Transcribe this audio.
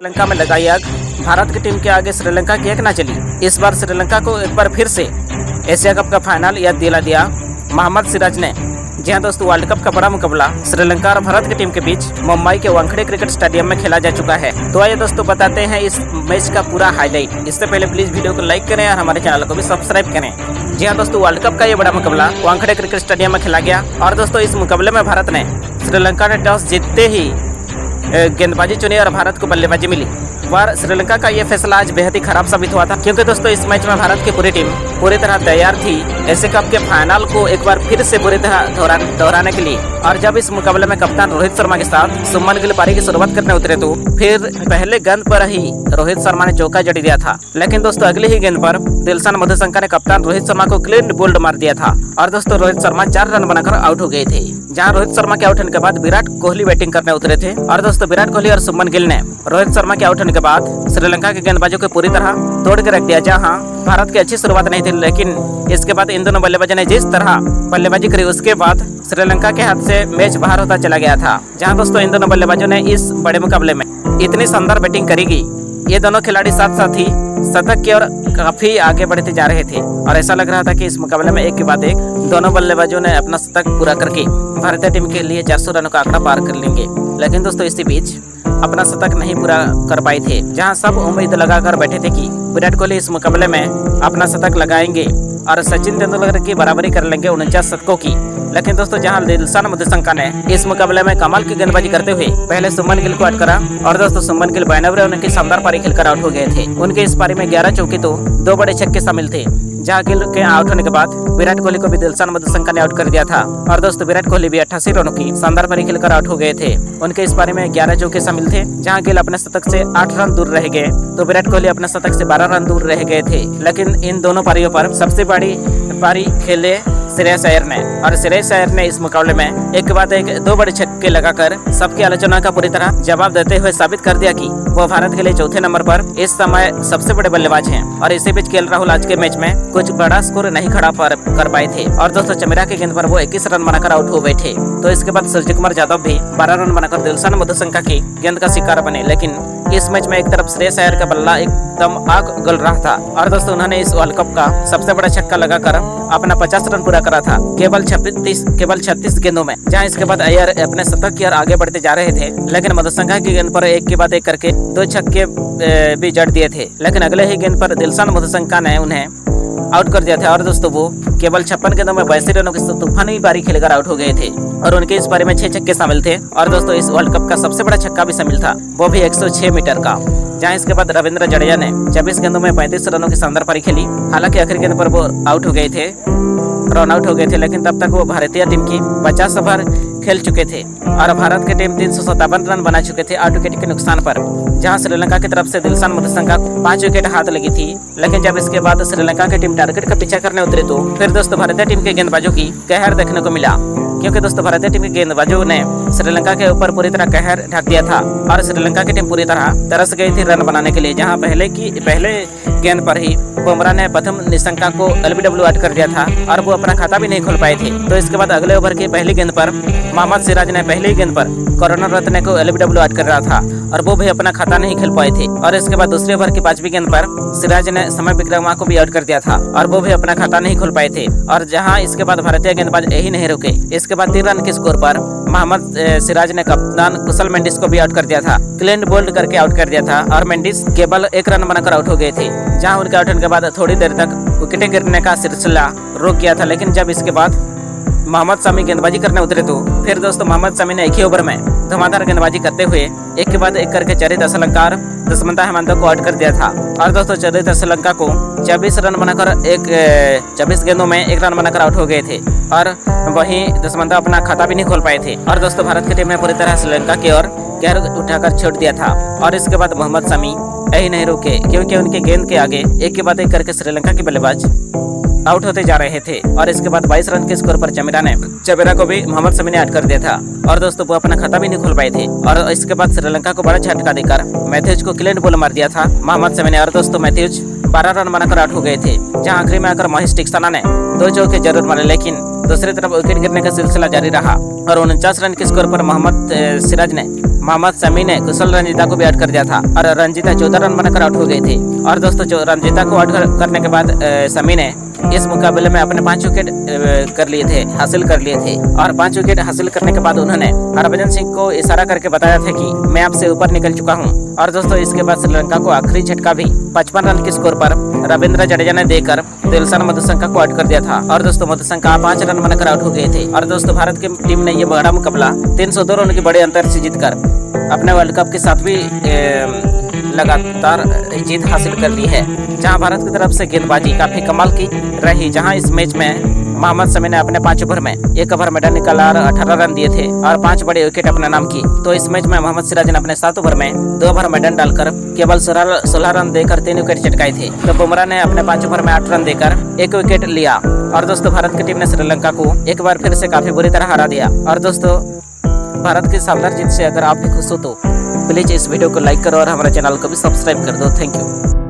श्रीलंका में लगाई आग। भारत की टीम के आगे श्रीलंका की एक ना चली। इस बार श्रीलंका को एक बार फिर से एशिया कप का फाइनल याद दिला दिया मोहम्मद सिराज ने। जी हाँ दोस्तों, वर्ल्ड कप का बड़ा मुकाबला श्रीलंका और भारत की टीम के बीच मुंबई के वानखेड़े क्रिकेट स्टेडियम में खेला जा चुका है। तो आइए दोस्तों बताते हैं इस मैच का पूरा हाईलाइट। इससे पहले प्लीज वीडियो को लाइक करें और हमारे चैनल को भी सब्सक्राइब करें। जी हाँ दोस्तों, वर्ल्ड कप का ये बड़ा मुकाबला वानखेड़े क्रिकेट स्टेडियम में खेला गया। और दोस्तों इस मुकाबले में भारत ने श्रीलंका ने टॉस जीतते ही गेंदबाजी चुनी और भारत को बल्लेबाजी मिली। पर श्रीलंका का ये फैसला आज बेहद ही खराब साबित हुआ था, क्योंकि दोस्तों इस मैच में भारत की पूरी टीम पूरी तरह तैयार थी एशिया कप के फाइनल को एक बार फिर से पूरी तरह दोहराने के लिए। और जब इस मुकाबले में कप्तान रोहित शर्मा के साथ सुमन गिल पारी की शुरुआत करने उतरे तो फिर पहले गेंद पर ही रोहित शर्मा ने चौका जड़ दिया था। लेकिन दोस्तों अगली ही गेंद पर दिलशान मधुशंका ने कप्तान रोहित शर्मा को क्लीन बोल्ड मार दिया था। और दोस्तों रोहित शर्मा 4 रन बनाकर आउट हो गए थे। जहां रोहित शर्मा के आउट होने के बाद विराट कोहली बैटिंग करने उतरे थे। और दोस्तों विराट कोहली और सुमन गिल ने रोहित शर्मा के आउट होने के बाद श्रीलंका के गेंदबाजों को पूरी तरह तोड़ के रख दिया। जहां भारत की अच्छी शुरुआत नहीं थी, लेकिन इसके बाद इन दोनों बल्लेबाजों ने जिस तरह बल्लेबाजी करी उसके बाद श्रीलंका के हाथ से मैच बाहर होता चला गया था। जहां दोस्तों इन दोनों बल्लेबाजों ने इस बड़े मुकाबले में इतनी शानदार बैटिंग करेगी, ये दोनों खिलाड़ी साथ साथ ही शतक की ओर काफी आगे बढ़ते जा रहे थे। और ऐसा लग रहा था कि इस मुकाबले में एक के बाद एक दोनों बल्लेबाजों ने अपना शतक पूरा करके भारतीय टीम के लिए 400 रनों का आंकड़ा पार कर लेंगे। लेकिन दोस्तों इसी बीच अपना शतक नहीं पूरा कर पाए थे। जहां सब उम्मीद लगाकर बैठे थे कि विराट कोहली इस मुकाबले में अपना शतक लगाएंगे और सचिन तेंदुलकर की बराबरी कर लेंगे 49 शतकों की। लेकिन दोस्तों जहां दिलशान मधुशंका ने इस मुकाबले में कमाल की गेंदबाजी करते हुए पहले सुमन गिल को आउट करा। और दोस्तों सुमन गिल 92 उनकी शानदार पारी खेलकर आउट हो गए थे। उनके इस पारी में 11 चौके तो 2 बड़े छक्के शामिल थे। जहां गिल के आउट होने के बाद विराट कोहली को भी दिलशान मधुशंका ने आउट कर दिया था। और दोस्तों विराट कोहली भी 88 रनों की शानदार पारी खेलकर आउट हो गए थे। उनके इस पारी में 11 चौके शामिल थे। जहां गिल अपने शतक से 8 रन दूर रह गए तो विराट कोहली अपने शतक से 12 रन दूर रह गए थे। लेकिन इन दोनों पारियों पर सबसे बड़ी पारी खेले श्रेयस अय्यर ने। और श्रेयस अय्यर ने इस मुकाबले में एक के बाद एक 2 बड़े छक्के लगाकर सबकी आलोचना का पूरी तरह जवाब देते हुए साबित कर दिया कि वो भारत के लिए चौथे नंबर पर इस समय सबसे बड़े बल्लेबाज हैं। और इसी बीच केएल राहुल आज के मैच में कुछ बड़ा स्कोर नहीं खड़ा कर पाए थे। और दोस्तों चमेरा की गेंद पर वो 21 रन बनाकर आउट हो गए थे। तो इसके बाद सूर्यकुमार यादव भी 12 रन बनाकर दिलशान मधुशंका की गेंद का शिकार बने। लेकिन इस मैच में एक तरफ श्रेयस अय्यर का बल्ला एकदम आग उगल रहा था। और दोस्तों उन्होंने इस वर्ल्ड कप का सबसे बड़ा छक्का लगाकर अपना 50 रन पूरा करा था केवल 36 गेंदों में। जहां इसके बाद अय्यर अपने शतक की ओर आगे बढ़ते जा रहे थे। लेकिन मधुशंका की गेंद पर एक के बाद एक करके 2 छक्के भी जड़ दिए थे। लेकिन अगले ही गेंद पर दिलशान मधुशंका ने उन्हें आउट कर दिया था। और दोस्तों वो केवल 56 गेंदों में 82 रनों की तूफानी पारी खेलकर आउट हो गए थे। और उनके इस पारी में 6 छक्के शामिल थे। और दोस्तों इस वर्ल्ड कप का सबसे बड़ा छक्का भी शामिल था, वो भी 106 मीटर का। जहां इसके बाद रविंद्र जडेजा ने 24 गेंदों में 35 रनों की शानदार पारी खेली। हालांकि आखिरी गेंद पर वो आउट हो गए थे, रन आउट हो गए थे। लेकिन तब तक वो भारतीय टीम की 50 ओवर खेल चुके थे। और भारत की टीम 357 रन बना चुके थे 8 विकेट के नुकसान पर। जहां श्रीलंका की तरफ से दिलशान मधुशंका को 5 विकेट हाथ लगी थी। लेकिन जब इसके बाद श्रीलंका की टीम टारगेट का पीछा करने उतरी तो फिर दोस्तों भारतीय टीम के गेंदबाजों की कहर देखने को मिला। क्योंकि दोस्तों भारतीय टीम के गेंदबाजों ने श्रीलंका के ऊपर पूरी तरह कहर ढक दिया था। और श्रीलंका की टीम पूरी तरह तरस गई थी रन बनाने के लिए। जहां पहले गेंद पर ही बुमराह ने प्रथम निशंका को LBW आउट कर दिया था और वो अपना खाता भी नहीं खोल पाए थे। तो इसके बाद अगले ओवर की पहली गेंद पर मोहम्मद सिराज ने पहली गेंद पर करुणा रत्ने को LBW आउट कर रहा था और वो भी अपना खाता नहीं खेल पाए थे। और इसके बाद दूसरे ओवर की 5वीं गेंद पर सिराज ने समय विक्रमा को भी आउट कर दिया था और वो भी अपना खाता नहीं खोल पाए थे। और जहां इसके बाद भारतीय गेंदबाज यही नहीं रुके। इसके बाद 3 रन के स्कोर पर मोहम्मद सिराज ने कप्तान कुशल मेंडिस को भी आउट कर दिया था, क्लीन बोल्ड करके आउट कर दिया था। और मेंडिस केवल 1 रन बनाकर आउट हो गए थे। जहां उनके आउट होने के बाद थोड़ी देर तक विकेटें गिरने का सिलसिला रुक गया था। लेकिन जब इसके बाद मोहम्मद शमी गेंदबाजी करने उतरे तो फिर दोस्तों मोहम्मद शमी ने एक ही ओवर में धमाकेदार गेंदबाजी करते हुए एक के बाद एक करके चरित श्रीलंका दशमंता हेमंत को आउट कर दिया था। और दोस्तों चरित श्रीलंका को 24 रन बनाकर 24 गेंदों में 1 रन बनाकर आउट हो गए थे। और वहीं दशमंता अपना खाता भी नहीं खोल पाए थे। और दोस्तों भारत की टीम ने पूरी तरह श्रीलंका की ओर कहर उठाकर छोड़ दिया था। और इसके बाद मोहम्मद शमी यही नहीं रुके, क्योंकि उनके गेंद के आगे एक के बाद एक करके श्रीलंका के बल्लेबाज आउट होते जा रहे थे। और इसके बाद 22 रन के स्कोर पर चमेरा को भी मोहम्मद शमी ने आउट कर दिया था। और दोस्तों वो अपना खाता भी नहीं खोल पाए थे। और इसके बाद श्रीलंका को बड़ा झटका देकर मैथ्यूज को क्लीन बोल मार दिया था मोहम्मद शमी ने। और दोस्तों मैथ्यूज 12 रन बनाकर आउट हो गए थे। जहां आखिरी में आकर महेश टिक्साना ने 2 चौके जरूर मारे, लेकिन दूसरी तरफ विकेट गिरने का सिलसिला जारी रहा। और 49 रन के स्कोर पर मोहम्मद सिराज ने मोहम्मद शमी ने कुशल रंजीता को भी आउट कर दिया था और रंजीता 14 रन बनाकर आउट हो गए थे। और दोस्तों जो रंजीता को आउट करने के बाद शमी ने इस मुकाबले में अपने 5 विकेट हासिल कर लिए थे और 5 विकेट हासिल करने के बाद उन्होंने हरभजन सिंह को इशारा करके बताया था कि मैं आपसे ऊपर निकल चुका हूं। और दोस्तों इसके बाद श्रीलंका को आखिरी झटका भी 55 रन के स्कोर पर रविंद्र जडेजा ने देकर दिलशन मधुशंका को आउट कर दिया था। और दोस्तों मधुशंका 5 रन बनाकर आउट हो गए थे। और दोस्तों भारत की टीम ने ये बड़ा मुकाबला 302 रन के बड़े अंतर से जीतकर अपने वर्ल्ड कप की 7वीं लगातार जीत हासिल कर ली है। जहां भारत की तरफ से गेंदबाजी काफी कमाल की रही, जहां इस मैच में मोहम्मद शमी ने अपने 5 ओवर में 1 ओवर मैदान निकाला और 18 रन दिए थे और 5 बड़े विकेट अपने नाम की। तो इस मैच में मोहम्मद सिराज ने अपने 7 ओवर में 2 ओवर मैदान डालकर केवल 16 रन देकर 3 विकेट चटकाए थे। तो बुमराह ने अपने 5 ओवर में 8 रन देकर 1 विकेट लिया। और दोस्तों भारत की टीम ने श्रीलंका को एक बार फिर से काफी बुरी तरह हरा दिया। और दोस्तों भारत की शानदार जीत से अगर आप भी खुश हो तो प्लीज इस वीडियो को लाइक करो और हमारे चैनल को भी सब्सक्राइब कर दो। Thank you.